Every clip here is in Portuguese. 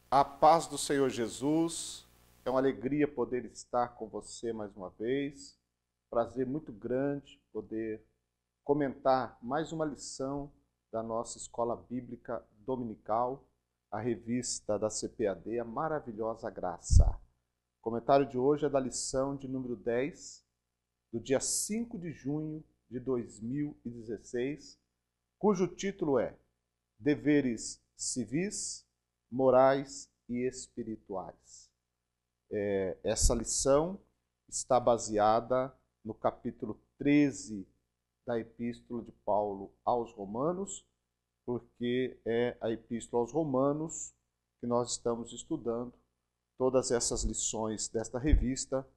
A paz do Senhor Jesus, é uma alegria poder estar com você mais uma vez. Prazer muito grande poder comentar mais uma lição da nossa Escola Bíblica Dominical, a revista da CPAD, a Maravilhosa Graça. O comentário de hoje é da lição de número 10, do dia 5 de junho de 2016, cujo título é Deveres Civis, Morais e Espirituais. Essa lição está baseada no capítulo 13 da Epístola de Paulo aos Romanos, porque é a Epístola aos Romanos que nós estamos estudando. Todas essas lições desta revista,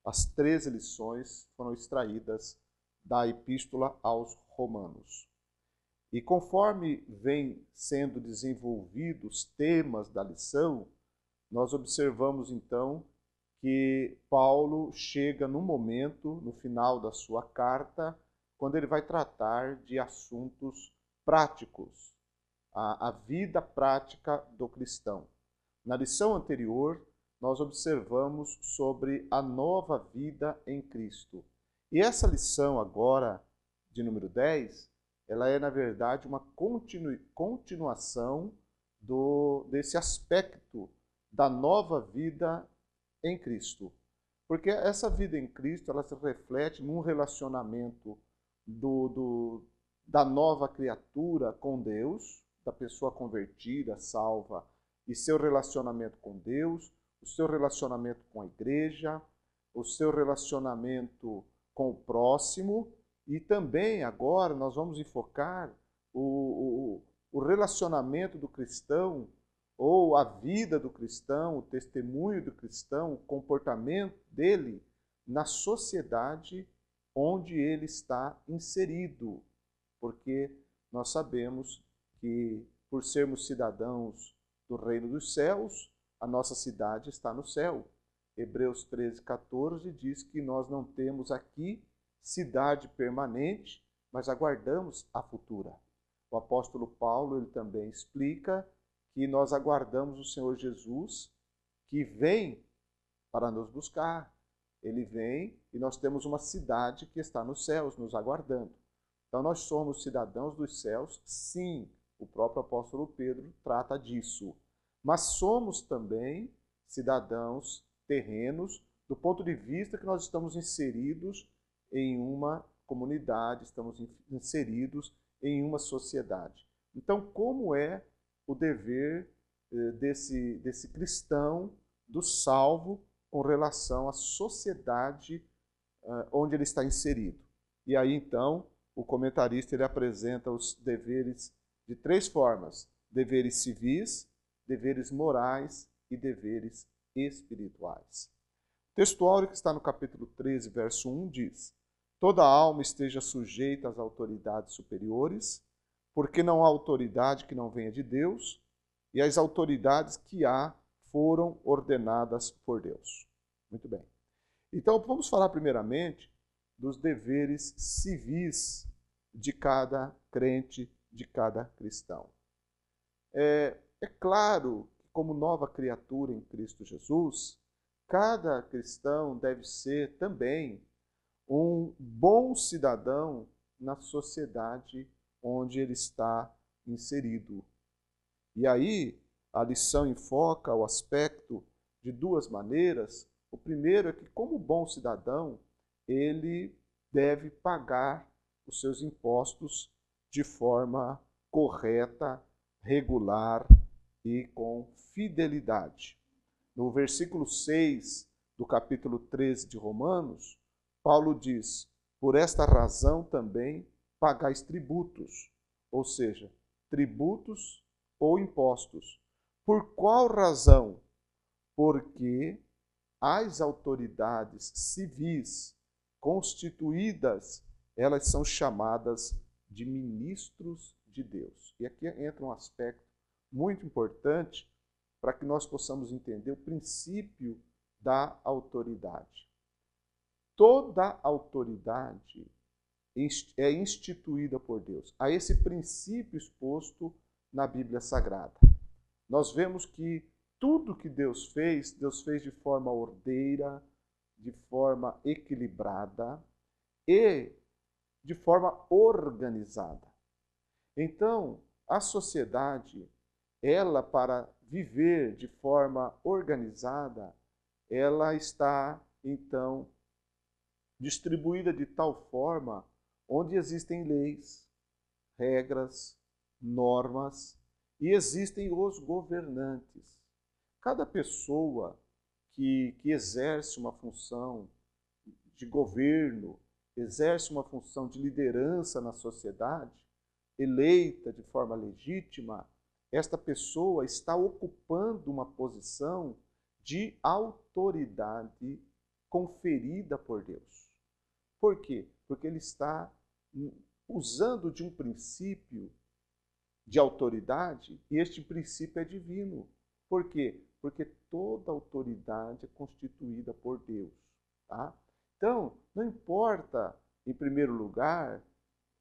as 13 lições, foram extraídas da Epístola aos Romanos. E conforme vem sendo desenvolvidos os temas da lição, nós observamos então que Paulo chega num momento, no final da sua carta, quando ele vai tratar de assuntos práticos, a vida prática do cristão. Na lição anterior, nós observamos sobre a nova vida em Cristo. E essa lição agora, de número 10, ela é, na verdade, uma continuação desse aspecto da nova vida em Cristo. Porque essa vida em Cristo, ela se reflete num relacionamento da nova criatura com Deus, da pessoa convertida, salva, e seu relacionamento com Deus, o seu relacionamento com a igreja, o seu relacionamento com o próximo. E também agora nós vamos enfocar o relacionamento do cristão, ou a vida do cristão, o testemunho do cristão, o comportamento dele na sociedade onde ele está inserido. Porque nós sabemos que, por sermos cidadãos do reino dos céus, a nossa cidade está no céu. Hebreus 13:14 diz que nós não temos aqui cidade permanente, mas aguardamos a futura. O apóstolo Paulo, ele também explica que nós aguardamos o Senhor Jesus, que vem para nos buscar. Ele vem e nós temos uma cidade que está nos céus, nos aguardando. Então nós somos cidadãos dos céus, sim, o próprio apóstolo Pedro trata disso. Mas somos também cidadãos terrenos, do ponto de vista que nós estamos inseridos em uma comunidade, estamos inseridos em uma sociedade. Então, como é o dever desse cristão, do salvo, com relação à sociedade onde ele está inserido? E aí, então, o comentarista ele apresenta os deveres de 3 formas: deveres civis, deveres morais e deveres espirituais. O textuário que está no capítulo 13, verso 1 diz: toda alma esteja sujeita às autoridades superiores, porque não há autoridade que não venha de Deus, e as autoridades que há foram ordenadas por Deus. Muito bem. Então, vamos falar primeiramente dos deveres civis de cada crente, de cada cristão. É claro que, como nova criatura em Cristo Jesus, cada cristão deve ser também um bom cidadão na sociedade onde ele está inserido. E aí, a lição enfoca o aspecto de 2 maneiras. O primeiro é que, como bom cidadão, ele deve pagar os seus impostos de forma correta, regular e com fidelidade. No versículo 6 do capítulo 13 de Romanos, Paulo diz: por esta razão também pagais tributos, ou seja, tributos ou impostos. Por qual razão? Porque as autoridades civis constituídas, elas são chamadas de ministros de Deus. E aqui entra um aspecto muito importante para que nós possamos entender o princípio da autoridade. Toda autoridade é instituída por Deus. Há esse princípio exposto na Bíblia Sagrada. Nós vemos que tudo que Deus fez de forma ordeira, de forma equilibrada e de forma organizada. Então, a sociedade, ela, para viver de forma organizada, ela está, então, distribuída de tal forma onde existem leis, regras, normas e existem os governantes. Cada pessoa que exerce uma função de governo, exerce uma função de liderança na sociedade, eleita de forma legítima, esta pessoa está ocupando uma posição de autoridade conferida por Deus. Por quê? Porque ele está usando de um princípio de autoridade e este princípio é divino. Por quê? Porque toda autoridade é constituída por Deus. Tá? Então, não importa, em primeiro lugar,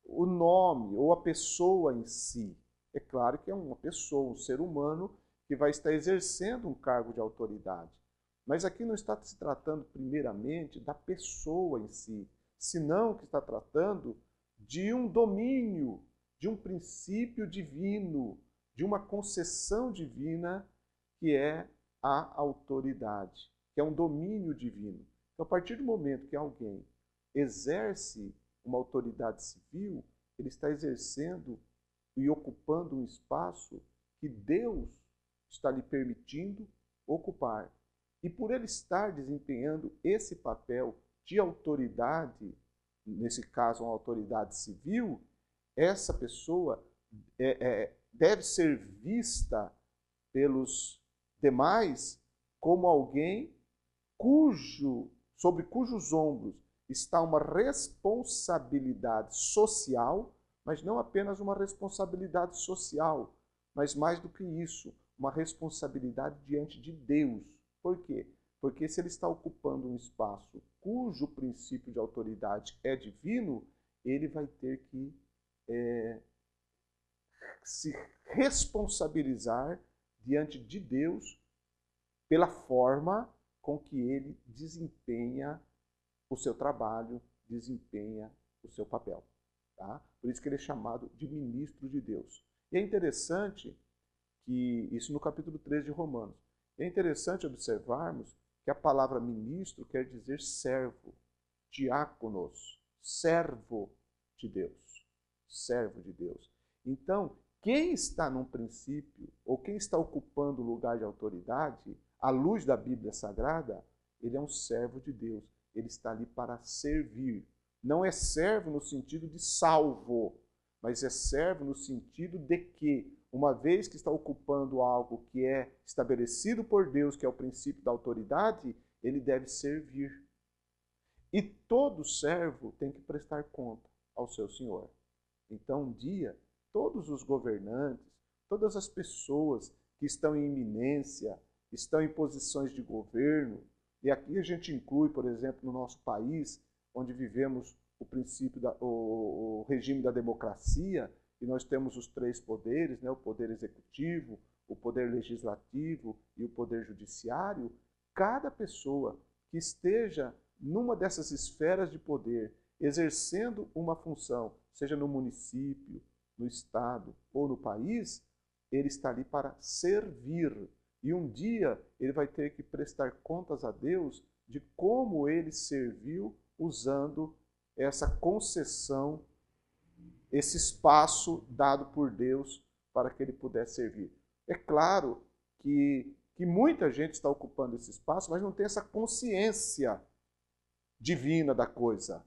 o nome ou a pessoa em si. É claro que é uma pessoa, um ser humano, que vai estar exercendo um cargo de autoridade. Mas aqui não está se tratando, primeiramente, da pessoa em si, senão que está tratando de um domínio, de um princípio divino, de uma concessão divina, que é a autoridade, que é um domínio divino. Então, a partir do momento que alguém exerce uma autoridade civil, ele está exercendo e ocupando um espaço que Deus está lhe permitindo ocupar. E por ele estar desempenhando esse papel de autoridade, nesse caso uma autoridade civil, essa pessoa deve ser vista pelos demais como alguém sobre cujos ombros está uma responsabilidade social, mas não apenas uma responsabilidade social, mas mais do que isso, uma responsabilidade diante de Deus. Por quê? Porque se ele está ocupando um espaço cujo princípio de autoridade é divino, ele vai ter que se responsabilizar diante de Deus pela forma com que ele desempenha o seu trabalho, desempenha o seu papel. Tá? Por isso que ele é chamado de ministro de Deus. E é interessante que, isso no capítulo 3 de Romanos, é interessante observarmos que a palavra ministro quer dizer servo, diáconos, servo de Deus. Servo de Deus. Então, quem está num princípio, ou quem está ocupando o lugar de autoridade, à luz da Bíblia Sagrada, ele é um servo de Deus. Ele está ali para servir. Não é servo no sentido de salvo, mas é servo no sentido de que, uma vez que está ocupando algo que é estabelecido por Deus, que é o princípio da autoridade, ele deve servir. E todo servo tem que prestar conta ao seu senhor. Então, um dia, todos os governantes, todas as pessoas que estão em eminência, estão em posições de governo, e aqui a gente inclui, por exemplo, no nosso país, onde vivemos o princípio, o regime da democracia, e nós temos os três poderes, né? O poder executivo, o poder legislativo e o poder judiciário. Cada pessoa que esteja numa dessas esferas de poder, exercendo uma função, seja no município, no estado ou no país, ele está ali para servir. E um dia ele vai ter que prestar contas a Deus de como ele serviu usando essa concessão, esse espaço dado por Deus para que ele pudesse servir. É claro que muita gente está ocupando esse espaço, mas não tem essa consciência divina da coisa.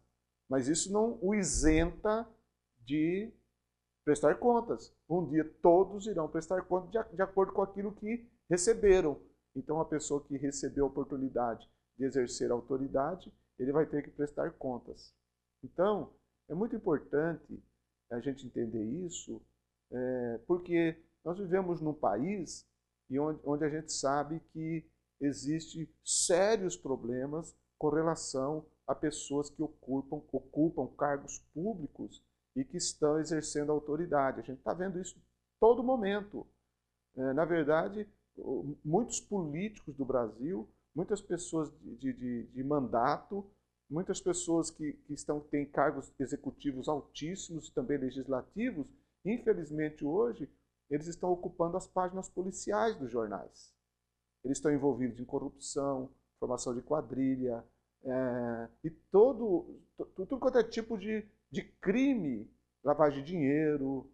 Mas isso não o isenta de prestar contas. Um dia todos irão prestar contas de acordo com aquilo que receberam. Então, a pessoa que recebeu a oportunidade de exercer a autoridade, ele vai ter que prestar contas. Então, é muito importante a gente entender isso, porque nós vivemos num país onde a gente sabe que existem sérios problemas com relação a pessoas que ocupam cargos públicos e que estão exercendo autoridade. A gente está vendo isso todo momento. Na verdade, muitos políticos do Brasil, muitas pessoas de mandato, muitas pessoas que têm cargos executivos altíssimos e também legislativos, infelizmente hoje, eles estão ocupando as páginas policiais dos jornais. Eles estão envolvidos em corrupção, formação de quadrilha, e tudo quanto é tipo de crime, lavagem de dinheiro,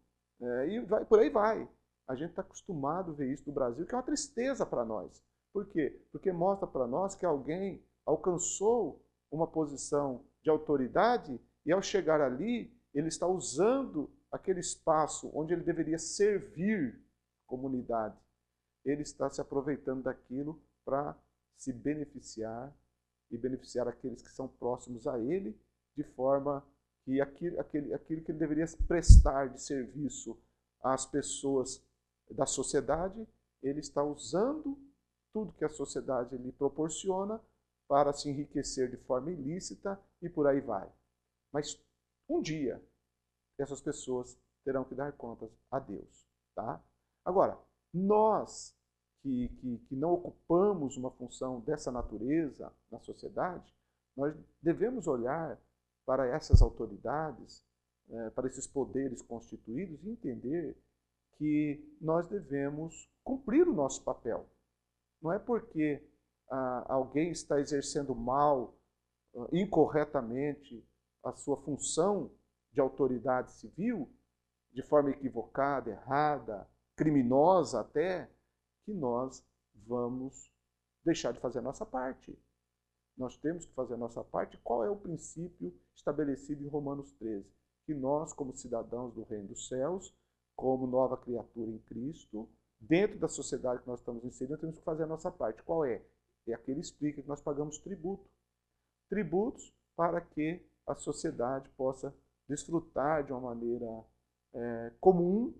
e por aí vai. A gente está acostumado a ver isso no Brasil, que é uma tristeza para nós. Por quê? Porque mostra para nós que alguém alcançou uma posição de autoridade e, ao chegar ali, ele está usando aquele espaço onde ele deveria servir a comunidade. Ele está se aproveitando daquilo para se beneficiar e beneficiar aqueles que são próximos a ele, de forma que aquilo que ele deveria prestar de serviço às pessoas da sociedade, ele está usando tudo que a sociedade lhe proporciona para se enriquecer de forma ilícita e por aí vai. Mas um dia, essas pessoas terão que dar contas a Deus. Tá? Agora, nós que não ocupamos uma função dessa natureza na sociedade, nós devemos olhar para essas autoridades, para esses poderes constituídos e entender que nós devemos cumprir o nosso papel. Não é porque alguém está exercendo mal, incorretamente, a sua função de autoridade civil, de forma equivocada, errada, criminosa até, que nós vamos deixar de fazer a nossa parte. Nós temos que fazer a nossa parte. Qual é o princípio estabelecido em Romanos 13? Que nós, como cidadãos do reino dos céus, como nova criatura em Cristo, dentro da sociedade que nós estamos inseridos, temos que fazer a nossa parte. Qual é? É aquele que explica que nós pagamos tributo. Tributos para que a sociedade possa desfrutar de uma maneira comum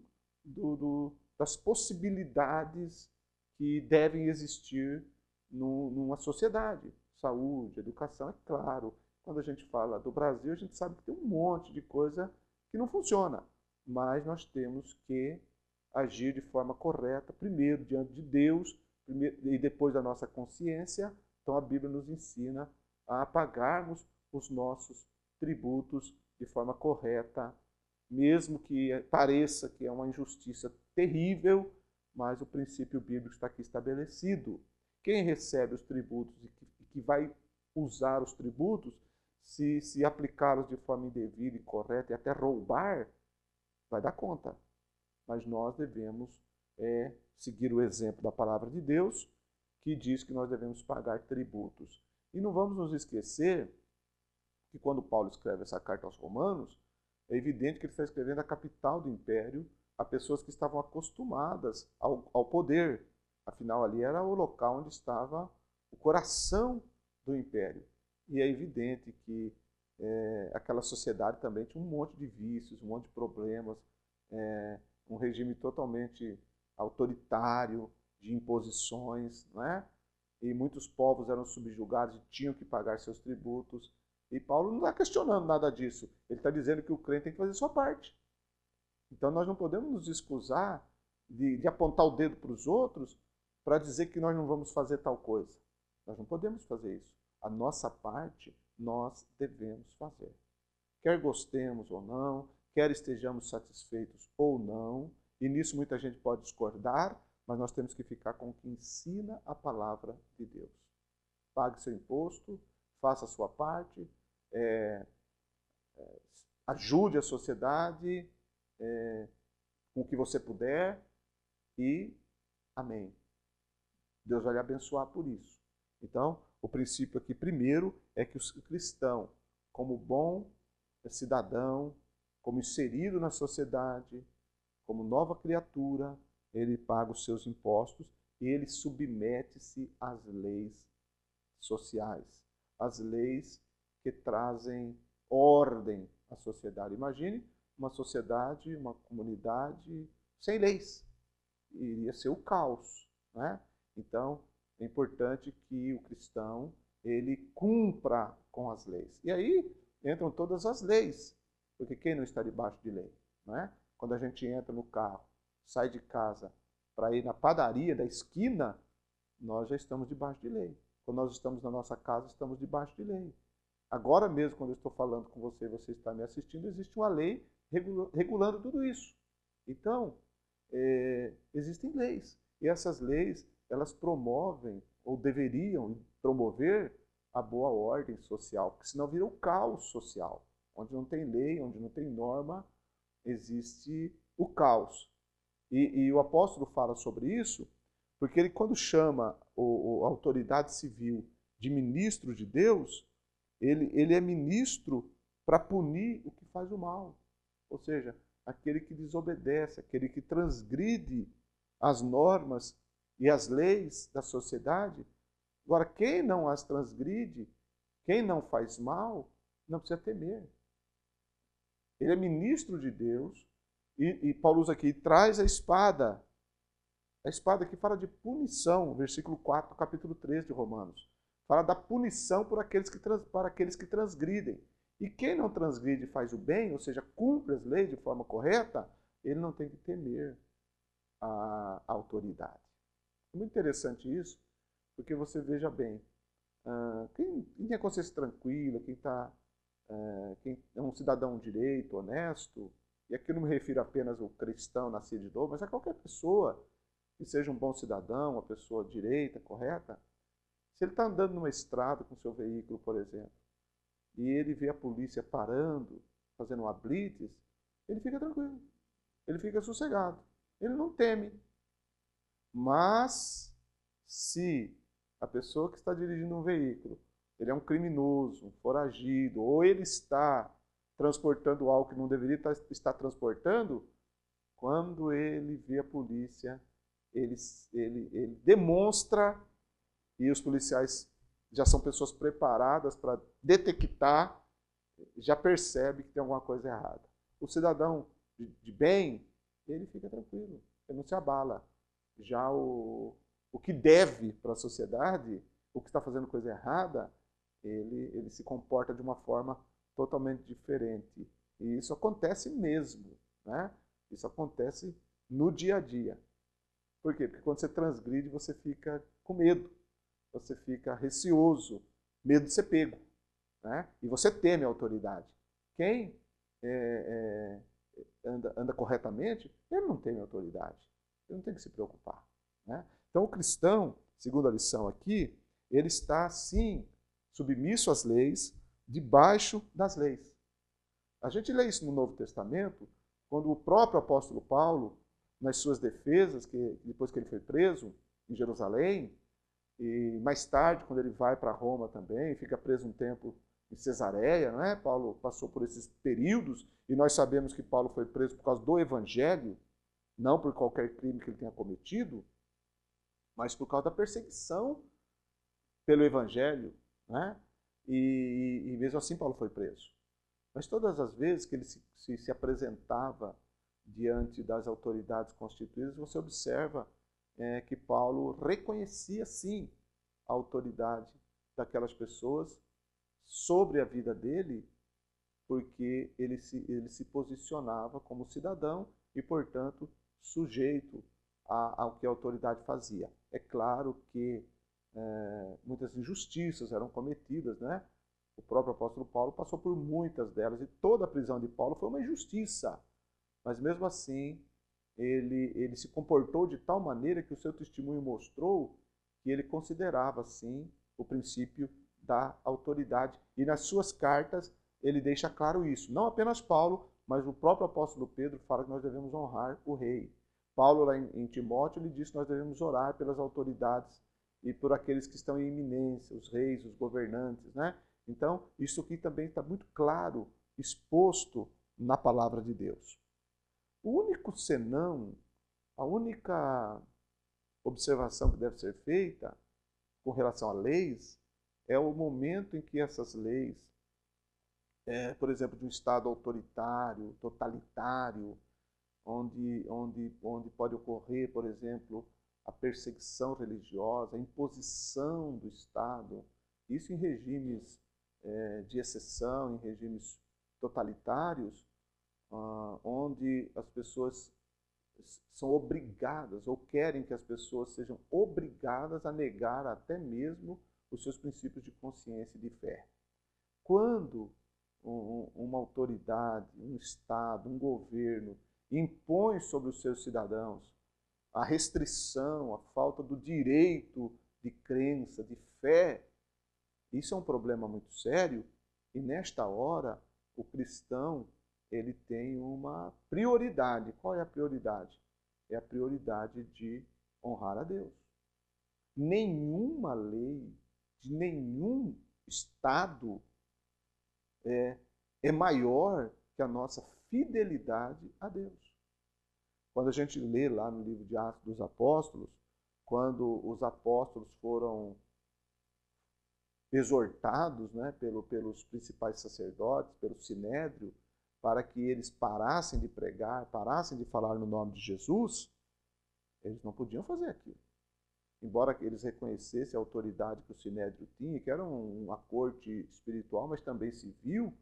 das possibilidades que devem existir numa sociedade. Saúde, educação, é claro. Quando a gente fala do Brasil, a gente sabe que tem um monte de coisa que não funciona. Mas nós temos que agir de forma correta, primeiro diante de Deus e depois da nossa consciência. Então a Bíblia nos ensina a pagarmos os nossos tributos de forma correta, mesmo que pareça que é uma injustiça terrível, mas o princípio bíblico está aqui estabelecido. Quem recebe os tributos e que vai usar os tributos, se aplicá-los de forma indevida, incorreta e até roubar, vai dar conta. Mas nós devemos seguir o exemplo da palavra de Deus, que diz que nós devemos pagar tributos. E não vamos nos esquecer que quando Paulo escreve essa carta aos Romanos, é evidente que ele está escrevendo a capital do império a pessoas que estavam acostumadas ao poder. Afinal, ali era o local onde estava o coração do império. E é evidente que aquela sociedade também tinha um monte de vícios, um monte de problemas, um regime totalmente autoritário, de imposições, não é? E muitos povos eram subjugados e tinham que pagar seus tributos. E Paulo não está questionando nada disso. Ele está dizendo que o crente tem que fazer sua parte. Então nós não podemos nos excusar de apontar o dedo para os outros para dizer que nós não vamos fazer tal coisa. Nós não podemos fazer isso. A nossa parte nós devemos fazer. Quer gostemos ou não, quer estejamos satisfeitos ou não, e nisso muita gente pode discordar, mas nós temos que ficar com o que ensina a palavra de Deus. Pague seu imposto, faça a sua parte, ajude a sociedade com o que você puder e amém. Deus vai lhe abençoar por isso. Então, o princípio aqui primeiro é que o cristão, como bom cidadão, como inserido na sociedade, como nova criatura, ele paga os seus impostos e ele submete-se às leis sociais, às leis que trazem ordem à sociedade. Imagine uma sociedade, uma comunidade sem leis. Iria ser o caos, né? Então, é importante que o cristão ele cumpra com as leis. E aí entram todas as leis, porque quem não está debaixo de lei, não é? Quando a gente entra no carro, sai de casa, para ir na padaria da esquina, nós já estamos debaixo de lei. Quando nós estamos na nossa casa, estamos debaixo de lei. Agora mesmo, quando eu estou falando com você, você está me assistindo, existe uma lei regulando tudo isso. Então, existem leis. E essas leis, elas promovem, ou deveriam promover, a boa ordem social, porque senão vira um caos social. Onde não tem lei, onde não tem norma, existe o caos. E o apóstolo fala sobre isso, porque ele, quando chama a autoridade civil de ministro de Deus, ele é ministro para punir o que faz o mal. Ou seja, aquele que desobedece, aquele que transgride as normas e as leis da sociedade. Agora, quem não as transgride, quem não faz mal, não precisa temer. Ele é ministro de Deus, e Paulo usa aqui, traz a espada que fala de punição, versículo 4, capítulo 3 de Romanos. Fala da punição para aqueles que transgridem. E quem não transgride e faz o bem, ou seja, cumpre as leis de forma correta, ele não tem que temer a autoridade. É muito interessante isso, porque você veja bem, quem tem a consciência tranquila, quem é um cidadão direito, honesto, e aqui eu não me refiro apenas ao cristão nascido de novo, mas a qualquer pessoa que seja um bom cidadão, uma pessoa direita, correta, se ele está andando numa estrada com seu veículo, por exemplo, e ele vê a polícia parando, fazendo uma blitz, ele fica tranquilo, ele fica sossegado, ele não teme. Mas, se a pessoa que está dirigindo um veículo, ele é um criminoso, um foragido, ou ele está transportando algo que não deveria estar transportando, quando ele vê a polícia, ele demonstra, e os policiais já são pessoas preparadas para detectar, já percebe que tem alguma coisa errada. O cidadão de bem, ele fica tranquilo, ele não se abala. Já o que deve para a sociedade, o que está fazendo coisa errada, ele se comporta de uma forma totalmente diferente. E isso acontece mesmo, né? Isso acontece no dia a dia. Por quê? Porque quando você transgride, você fica com medo, você fica receoso, medo de ser pego, né? E você teme a autoridade. Quem anda corretamente, ele não teme a autoridade, ele não tem que se preocupar, né? Então o cristão, segundo a lição aqui, ele está sim submisso às leis, debaixo das leis. A gente lê isso no Novo Testamento, quando o próprio apóstolo Paulo, nas suas defesas, depois que ele foi preso em Jerusalém, e mais tarde, quando ele vai para Roma também, fica preso um tempo em Cesareia, não é? Paulo passou por esses períodos, e nós sabemos que Paulo foi preso por causa do Evangelho, não por qualquer crime que ele tenha cometido, mas por causa da perseguição pelo Evangelho, né? E mesmo assim Paulo foi preso. Mas todas as vezes que ele se apresentava diante das autoridades constituídas, você observa que Paulo reconhecia sim a autoridade daquelas pessoas sobre a vida dele, porque ele se posicionava como cidadão e, portanto, sujeito ao que a autoridade fazia. É claro que muitas injustiças eram cometidas, né? O próprio apóstolo Paulo passou por muitas delas, e toda a prisão de Paulo foi uma injustiça. Mas mesmo assim, ele se comportou de tal maneira que o seu testemunho mostrou que ele considerava, sim, o princípio da autoridade. E nas suas cartas ele deixa claro isso. Não apenas Paulo, mas o próprio apóstolo Pedro fala que nós devemos honrar o rei. Paulo, lá em Timóteo, ele diz que nós devemos orar pelas autoridades e por aqueles que estão em iminência, os reis, os governantes, né? Então, isso aqui também está muito claro, exposto na palavra de Deus. O único senão, a única observação que deve ser feita com relação a leis é o momento em que essas leis, por exemplo, de um Estado autoritário, totalitário, onde pode ocorrer, por exemplo, a perseguição religiosa, a imposição do Estado, isso em regimes de exceção, em regimes totalitários, onde as pessoas são obrigadas ou querem que as pessoas sejam obrigadas a negar até mesmo os seus princípios de consciência e de fé. Quando uma autoridade, um Estado, um governo impõe sobre os seus cidadãos a restrição, a falta do direito de crença, de fé, isso é um problema muito sério e nesta hora o cristão ele tem uma prioridade. Qual é a prioridade? É a prioridade de honrar a Deus. Nenhuma lei de nenhum Estado é maior que a nossa fidelidade a Deus. Quando a gente lê lá no livro de Atos dos Apóstolos, quando os apóstolos foram exortados, né, pelos principais sacerdotes, pelo Sinédrio, para que eles parassem de pregar, parassem de falar no nome de Jesus, eles não podiam fazer aquilo. Embora eles reconhecessem a autoridade que o Sinédrio tinha, que era uma corte espiritual, mas também civil,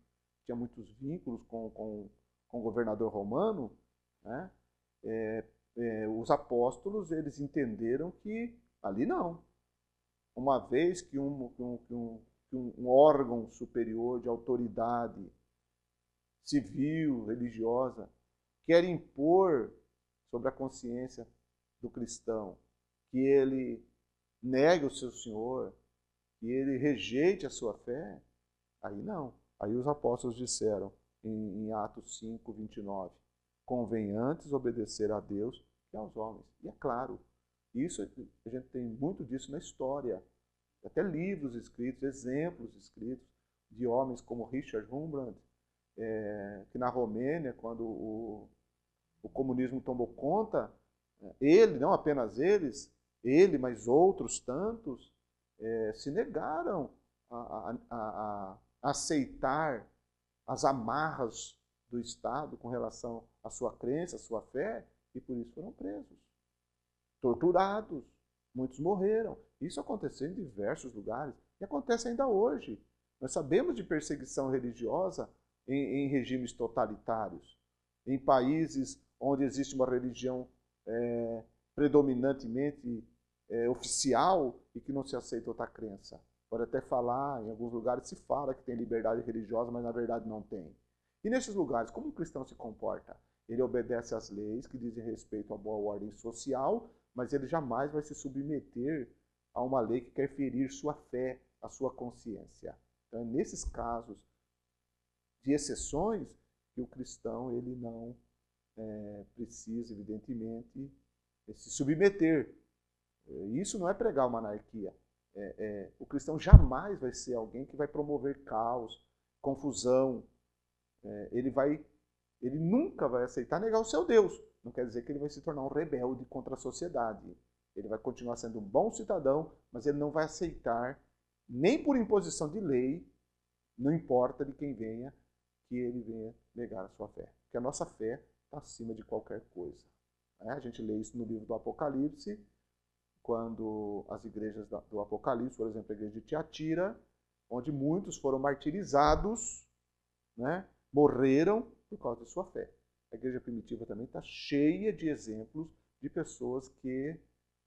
tinha muitos vínculos com o governador romano, né? Os apóstolos eles entenderam que ali não. Uma vez que um órgão superior de autoridade civil, religiosa, quer impor sobre a consciência do cristão que ele negue o seu Senhor, que ele rejeite a sua fé, aí não. Aí os apóstolos disseram em Atos 5, 29, convém antes obedecer a Deus que aos homens. E é claro, isso a gente tem muito disso na história. Até livros escritos, exemplos escritos de homens como Richard Rembrandt, que na Romênia, quando o comunismo tomou conta, ele, não apenas ele, mas outros tantos, se negaram a aceitar as amarras do Estado com relação à sua crença, à sua fé, e por isso foram presos, torturados, muitos morreram. Isso aconteceu em diversos lugares e acontece ainda hoje. Nós sabemos de perseguição religiosa em regimes totalitários, em países onde existe uma religião predominantemente oficial e que não se aceita outra crença. Pode até falar, em alguns lugares se fala que tem liberdade religiosa, mas na verdade não tem. E nesses lugares, como um cristão se comporta? Ele obedece às leis que dizem respeito à boa ordem social, mas ele jamais vai se submeter a uma lei que quer ferir sua fé, a sua consciência. Então, é nesses casos de exceções que o cristão ele não precisa, evidentemente, se submeter. Isso não é pregar uma anarquia. O cristão jamais vai ser alguém que vai promover caos, confusão. Ele nunca vai aceitar negar o seu Deus. Não quer dizer que ele vai se tornar um rebelde contra a sociedade. Ele vai continuar sendo um bom cidadão, mas ele não vai aceitar, nem por imposição de lei, não importa de quem venha, que ele venha negar a sua fé. Porque a nossa fé está acima de qualquer coisa. A gente lê isso no livro do Apocalipse, quando as igrejas do Apocalipse, por exemplo, a igreja de Tiatira, onde muitos foram martirizados, né, morreram por causa da sua fé. A igreja primitiva também está cheia de exemplos de pessoas que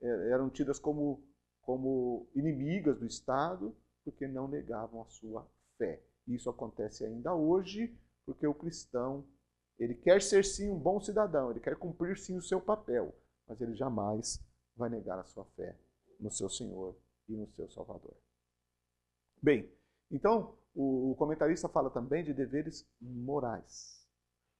eram tidas como inimigas do Estado porque não negavam a sua fé. Isso acontece ainda hoje porque o cristão ele quer ser sim um bom cidadão, ele quer cumprir sim o seu papel, mas ele jamais vai negar a sua fé no seu Senhor e no seu Salvador. Bem, então o comentarista fala também de deveres morais.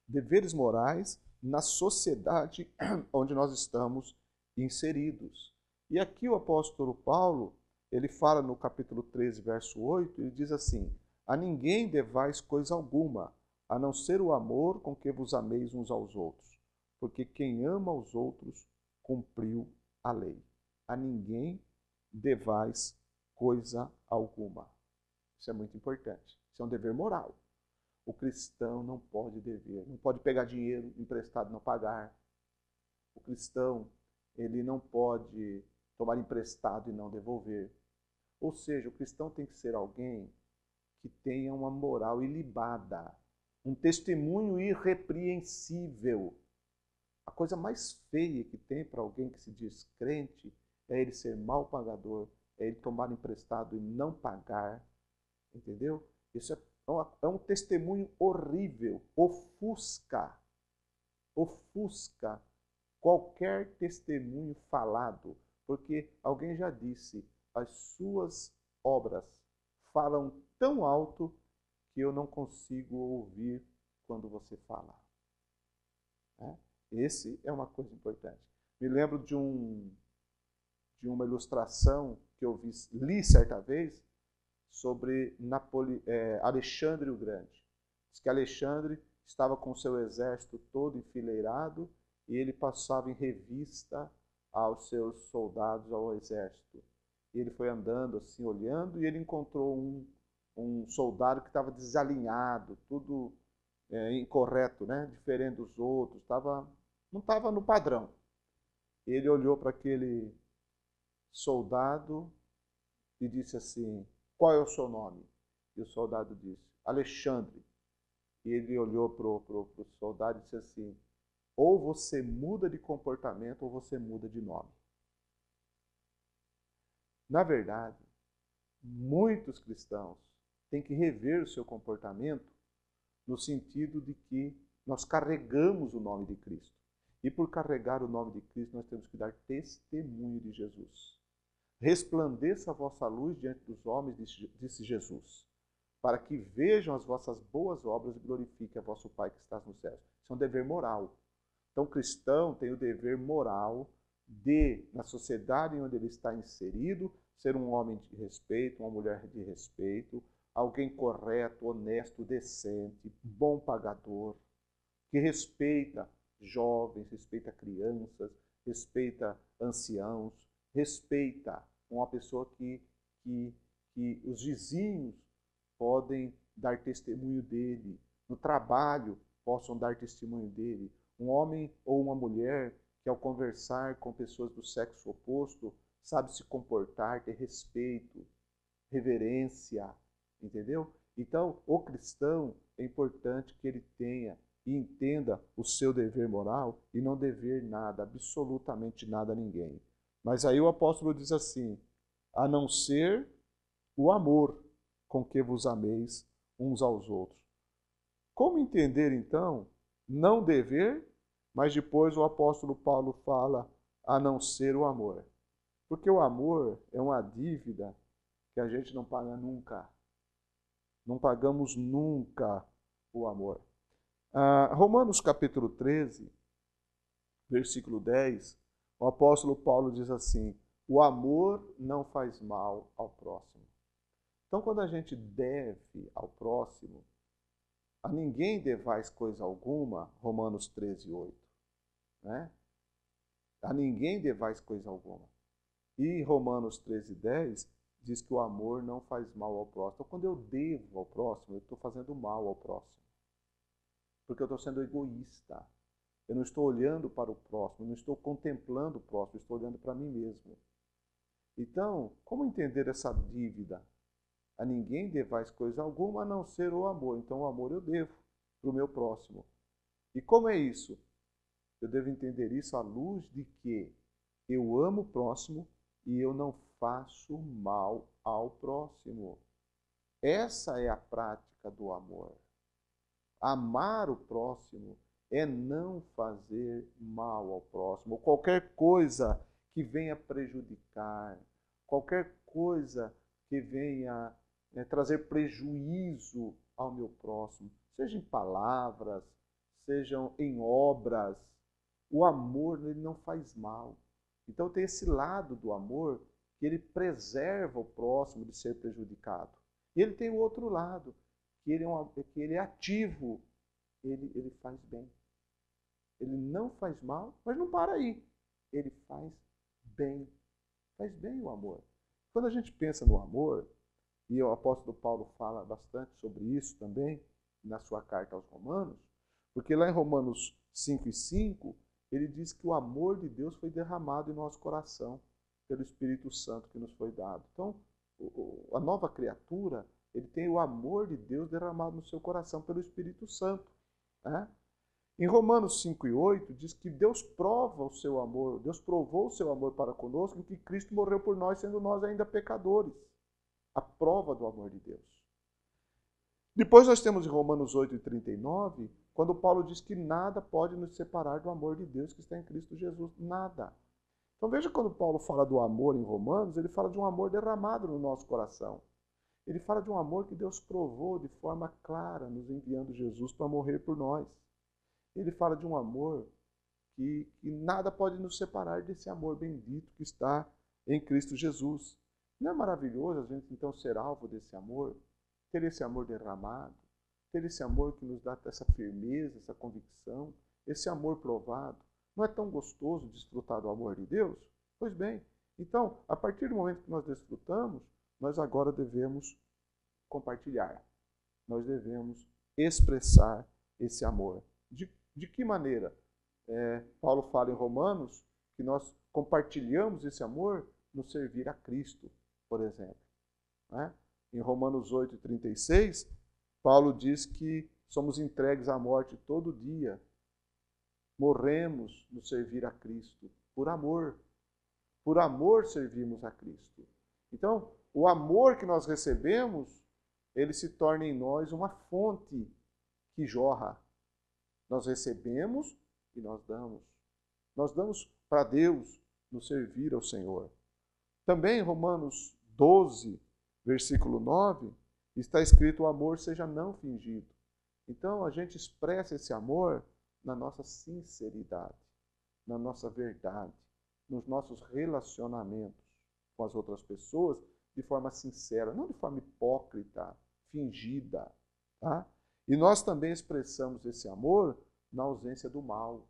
Deveres morais na sociedade onde nós estamos inseridos. E aqui o apóstolo Paulo, ele fala no capítulo 13, verso 8, ele diz assim: a ninguém devais coisa alguma, a não ser o amor com que vos ameis uns aos outros, porque quem ama aos outros cumpriu a lei. A ninguém devais coisa alguma. Isso é muito importante. Isso é um dever moral. O cristão não pode dever, não pode pegar dinheiro emprestado e não pagar. O cristão, ele não pode tomar emprestado e não devolver. Ou seja, o cristão tem que ser alguém que tenha uma moral ilibada, um testemunho irrepreensível. coisa mais feia que tem para alguém que se diz crente é ele ser mal pagador, é ele tomar emprestado e não pagar, entendeu? Isso é um testemunho horrível, ofusca qualquer testemunho falado, porque alguém já disse, as suas obras falam tão alto que eu não consigo ouvir quando você fala. Né? Esse é uma coisa importante. Me lembro de uma ilustração que eu li certa vez sobre Alexandre o Grande. Diz que Alexandre estava com seu exército todo enfileirado e ele passava em revista aos seus soldados, ao exército. E ele foi andando assim, olhando, e ele encontrou um soldado que estava desalinhado, tudo incorreto, né? Diferente dos outros, não estava no padrão. Ele olhou para aquele soldado e disse assim, qual é o seu nome? E o soldado disse, Alexandre. E ele olhou para o soldado e disse assim, ou você muda de comportamento ou você muda de nome. Na verdade, muitos cristãos têm que rever o seu comportamento no sentido de que nós carregamos o nome de Cristo. E por carregar o nome de Cristo, nós temos que dar testemunho de Jesus. Resplandeça a vossa luz diante dos homens, disse Jesus, para que vejam as vossas boas obras e glorifiquem a vosso Pai que está nos céus. Isso é um dever moral. Então, o cristão tem o dever moral de, na sociedade onde ele está inserido, ser um homem de respeito, uma mulher de respeito, alguém correto, honesto, decente, bom pagador, que respeita jovens, respeita crianças, respeita anciãos, respeita uma pessoa que os vizinhos podem dar testemunho dele, no trabalho possam dar testemunho dele. Um homem ou uma mulher que ao conversar com pessoas do sexo oposto sabe se comportar, ter respeito, reverência, entendeu? Então, o cristão é importante que ele tenha e entenda o seu dever moral e não dever nada, absolutamente nada a ninguém. Mas aí o apóstolo diz assim, a não ser o amor com que vos ameis uns aos outros. Como entender, então, não dever, mas depois o apóstolo Paulo fala a não ser o amor? Porque o amor é uma dívida que a gente não paga nunca. Não pagamos nunca o amor. Romanos capítulo 13, versículo 10, o apóstolo Paulo diz assim, o amor não faz mal ao próximo. Então, quando a gente deve ao próximo, a ninguém devais coisa alguma, Romanos 13, 8. Né? A ninguém devais coisa alguma. E Romanos 13, 10 diz que o amor não faz mal ao próximo. Então, quando eu devo ao próximo, eu estou fazendo mal ao próximo. Porque eu estou sendo egoísta. Eu não estou olhando para o próximo, não estou contemplando o próximo, estou olhando para mim mesmo. Então, como entender essa dívida? A ninguém devais coisa alguma a não ser o amor. Então, o amor eu devo para o meu próximo. E como é isso? Eu devo entender isso à luz de que eu amo o próximo e eu não faço mal ao próximo. Essa é a prática do amor. Amar o próximo é não fazer mal ao próximo. Qualquer coisa que venha prejudicar, qualquer coisa que venha trazer prejuízo ao meu próximo, seja em palavras, sejam em obras, o amor ele não faz mal. Então tem esse lado do amor que ele preserva o próximo de ser prejudicado. E ele tem o outro lado, que ele é ativo, ele faz bem. Ele não faz mal, mas não para aí. Ele faz bem. Faz bem o amor. Quando a gente pensa no amor, e o apóstolo Paulo fala bastante sobre isso também, na sua carta aos Romanos, porque lá em Romanos 5:5, ele diz que o amor de Deus foi derramado em nosso coração, pelo Espírito Santo que nos foi dado. Então, a nova criatura, ele tem o amor de Deus derramado no seu coração pelo Espírito Santo. Né? Em Romanos 5 e 8, diz que Deus prova o seu amor, Deus provou o seu amor para conosco, em que Cristo morreu por nós, sendo nós ainda pecadores. A prova do amor de Deus. Depois nós temos em Romanos 8 e 39, quando Paulo diz que nada pode nos separar do amor de Deus que está em Cristo Jesus. Nada. Então veja, quando Paulo fala do amor em Romanos, ele fala de um amor derramado no nosso coração. Ele fala de um amor que Deus provou de forma clara, nos enviando Jesus para morrer por nós. Ele fala de um amor que nada pode nos separar desse amor bendito que está em Cristo Jesus. Não é maravilhoso a gente então ser alvo desse amor? Ter esse amor derramado? Ter esse amor que nos dá essa firmeza, essa convicção? Esse amor provado? Não é tão gostoso desfrutar do amor de Deus? Pois bem, então, a partir do momento que nós desfrutamos, nós agora devemos compartilhar. Nós devemos expressar esse amor. De que maneira? Paulo fala em Romanos que nós compartilhamos esse amor no servir a Cristo, por exemplo. Né? Em Romanos 8, 36, Paulo diz que somos entregues à morte todo dia. Morremos no servir a Cristo, por amor. Por amor servimos a Cristo. Então, o amor que nós recebemos, ele se torna em nós uma fonte que jorra. Nós recebemos e nós damos. Nós damos para Deus nos servir ao Senhor. Também em Romanos 12, versículo 9, está escrito: o amor seja não fingido. Então a gente expressa esse amor na nossa sinceridade, na nossa verdade, nos nossos relacionamentos com as outras pessoas, de forma sincera, não de forma hipócrita, fingida. Tá? E nós também expressamos esse amor na ausência do mal.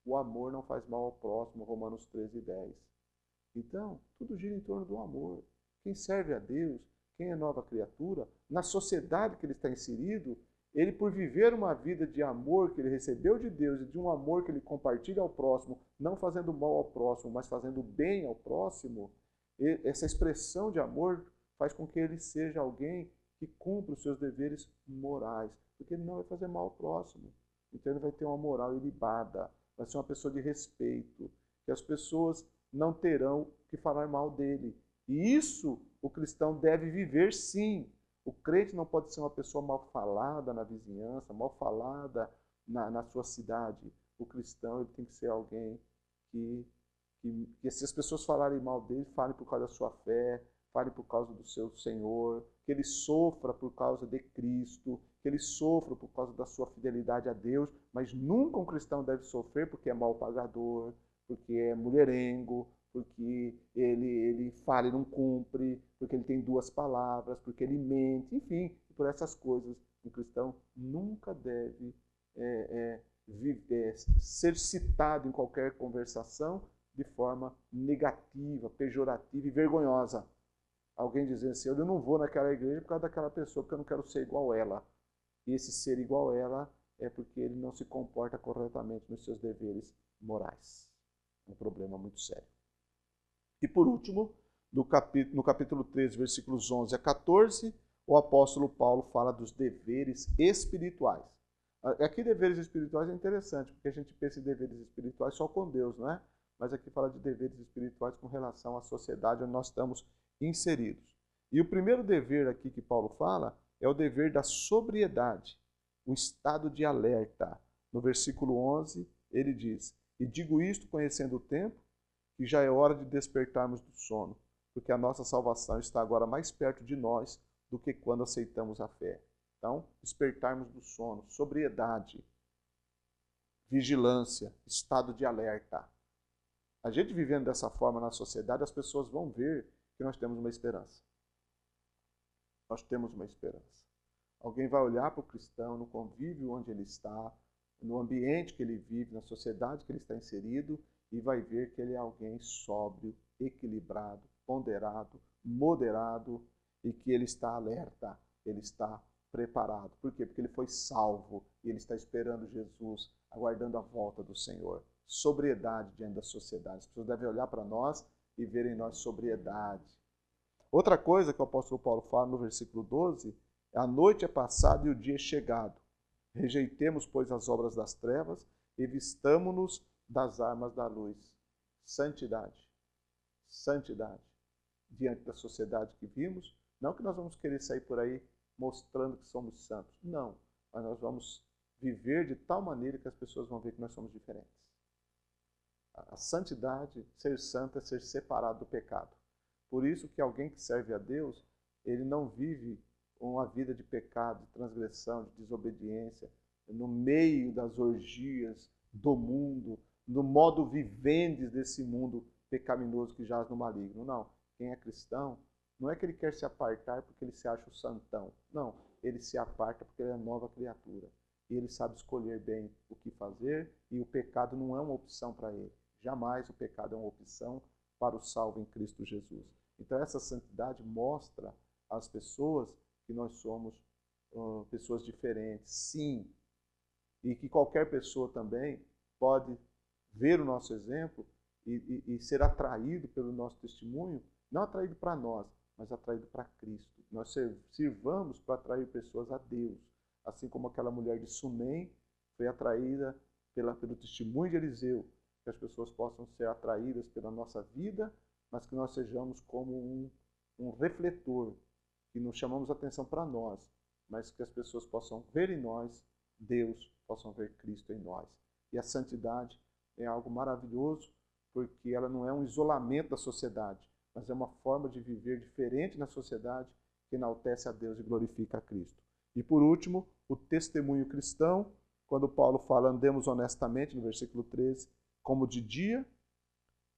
O amor não faz mal ao próximo, Romanos 13, 10. Então, tudo gira em torno do amor. Quem serve a Deus, quem é nova criatura, na sociedade que ele está inserido, ele, por viver uma vida de amor que ele recebeu de Deus e de um amor que ele compartilha ao próximo, não fazendo mal ao próximo, mas fazendo bem ao próximo, essa expressão de amor faz com que ele seja alguém que cumpra os seus deveres morais, porque ele não vai fazer mal ao próximo. Então ele vai ter uma moral ilibada, vai ser uma pessoa de respeito, que as pessoas não terão que falar mal dele. E isso o cristão deve viver sim. O crente não pode ser uma pessoa mal falada na vizinhança, mal falada na sua cidade. O cristão ele tem que ser alguém que se as pessoas falarem mal dele, falem por causa da sua fé, falem por causa do seu Senhor, que ele sofra por causa de Cristo, que ele sofra por causa da sua fidelidade a Deus, mas nunca um cristão deve sofrer porque é mal pagador, porque é mulherengo, porque ele fala e não cumpre, porque ele tem duas palavras, porque ele mente, enfim, por essas coisas. Um cristão nunca deve ser citado em qualquer conversação de forma negativa, pejorativa e vergonhosa. Alguém dizer assim: eu não vou naquela igreja por causa daquela pessoa, porque eu não quero ser igual a ela. E esse ser igual a ela é porque ele não se comporta corretamente nos seus deveres morais. Um problema muito sério. E por último, no capítulo 13, versículos 11 a 14, o apóstolo Paulo fala dos deveres espirituais. Aqui, deveres espirituais é interessante, porque a gente pensa em deveres espirituais só com Deus, não é? Mas aqui fala de deveres espirituais com relação à sociedade onde nós estamos inseridos. E o primeiro dever aqui que Paulo fala é o dever da sobriedade, o estado de alerta. No versículo 11, ele diz: e digo isto conhecendo o tempo, que já é hora de despertarmos do sono, porque a nossa salvação está agora mais perto de nós do que quando aceitamos a fé. Então, despertarmos do sono, sobriedade, vigilância, estado de alerta. A gente vivendo dessa forma na sociedade, as pessoas vão ver que nós temos uma esperança. Nós temos uma esperança. Alguém vai olhar para o cristão no convívio onde ele está, no ambiente que ele vive, na sociedade que ele está inserido, e vai ver que ele é alguém sóbrio, equilibrado, ponderado, moderado, e que ele está alerta, ele está preparado. Por quê? Porque ele foi salvo e ele está esperando Jesus, aguardando a volta do Senhor. Sobriedade diante da sociedade. As pessoas devem olhar para nós e ver em nós sobriedade. Outra coisa que o apóstolo Paulo fala no versículo 12, a noite é passada e o dia é chegado. Rejeitemos, pois, as obras das trevas e vistamo-nos das armas da luz. Santidade. Santidade. Diante da sociedade que vimos, não que nós vamos querer sair por aí mostrando que somos santos. Não, mas nós vamos viver de tal maneira que as pessoas vão ver que nós somos diferentes. A santidade, ser santo, é ser separado do pecado. Por isso que alguém que serve a Deus, ele não vive uma vida de pecado, de transgressão, de desobediência, no meio das orgias do mundo, no modo vivendi desse mundo pecaminoso que jaz no maligno. Não, quem é cristão, não é que ele quer se apartar porque ele se acha o santão. Não, ele se aparta porque ele é nova criatura. E ele sabe escolher bem o que fazer, e o pecado não é uma opção para ele. Jamais o pecado é uma opção para o salvo em Cristo Jesus. Então essa santidade mostra às pessoas que nós somos pessoas diferentes, sim. E que qualquer pessoa também pode ver o nosso exemplo e ser atraído pelo nosso testemunho, não atraído para nós, mas atraído para Cristo. Nós sirvamos para atrair pessoas a Deus. Assim como aquela mulher de Sunem foi atraída pelo testemunho de Eliseu, que as pessoas possam ser atraídas pela nossa vida, mas que nós sejamos como um refletor, que não chamamos atenção para nós, mas que as pessoas possam ver em nós Deus, possam ver Cristo em nós. E a santidade é algo maravilhoso, porque ela não é um isolamento da sociedade, mas é uma forma de viver diferente na sociedade que enaltece a Deus e glorifica a Cristo. E por último, o testemunho cristão, quando Paulo fala, andemos honestamente, no versículo 13, como de dia,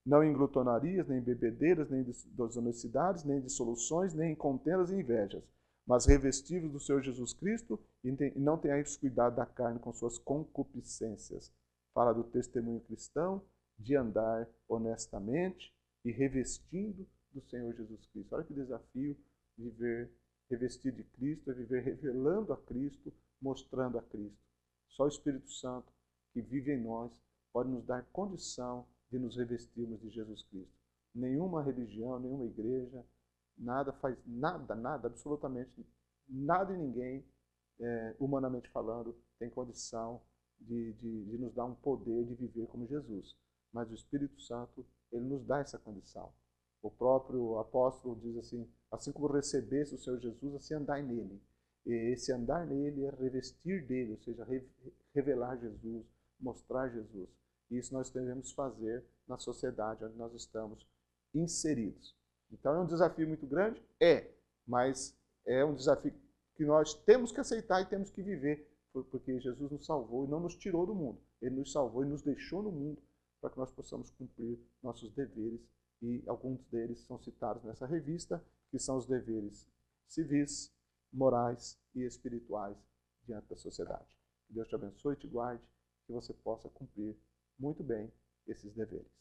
não em glutonarias, nem em bebedeiras, nem em desonestidades, nem em dissoluções, nem em contendas e invejas, mas revestivos do Senhor Jesus Cristo e não tenhais cuidado da carne com suas concupiscências. Fala do testemunho cristão, de andar honestamente e revestindo do Senhor Jesus Cristo. Olha que desafio viver revestido de Cristo, é viver revelando a Cristo, mostrando a Cristo. Só o Espírito Santo que vive em nós pode nos dar condição de nos revestirmos de Jesus Cristo. Nenhuma religião, nenhuma igreja, nada faz, nada, absolutamente nada e ninguém, humanamente falando, tem condição de nos dar um poder de viver como Jesus. Mas o Espírito Santo, ele nos dá essa condição. O próprio apóstolo diz assim como recebesse o Senhor Jesus, assim andai nele. E esse andar nele é revestir dele, ou seja, revelar Jesus, mostrar Jesus. E isso nós devemos fazer na sociedade onde nós estamos inseridos. Então é um desafio muito grande? Mas é um desafio que nós temos que aceitar e temos que viver, porque Jesus nos salvou e não nos tirou do mundo. Ele nos salvou e nos deixou no mundo para que nós possamos cumprir nossos deveres, e alguns deles são citados nessa revista, que são os deveres civis, morais e espirituais diante da sociedade. Que Deus te abençoe e te guarde, que você possa cumprir muito bem esses deveres.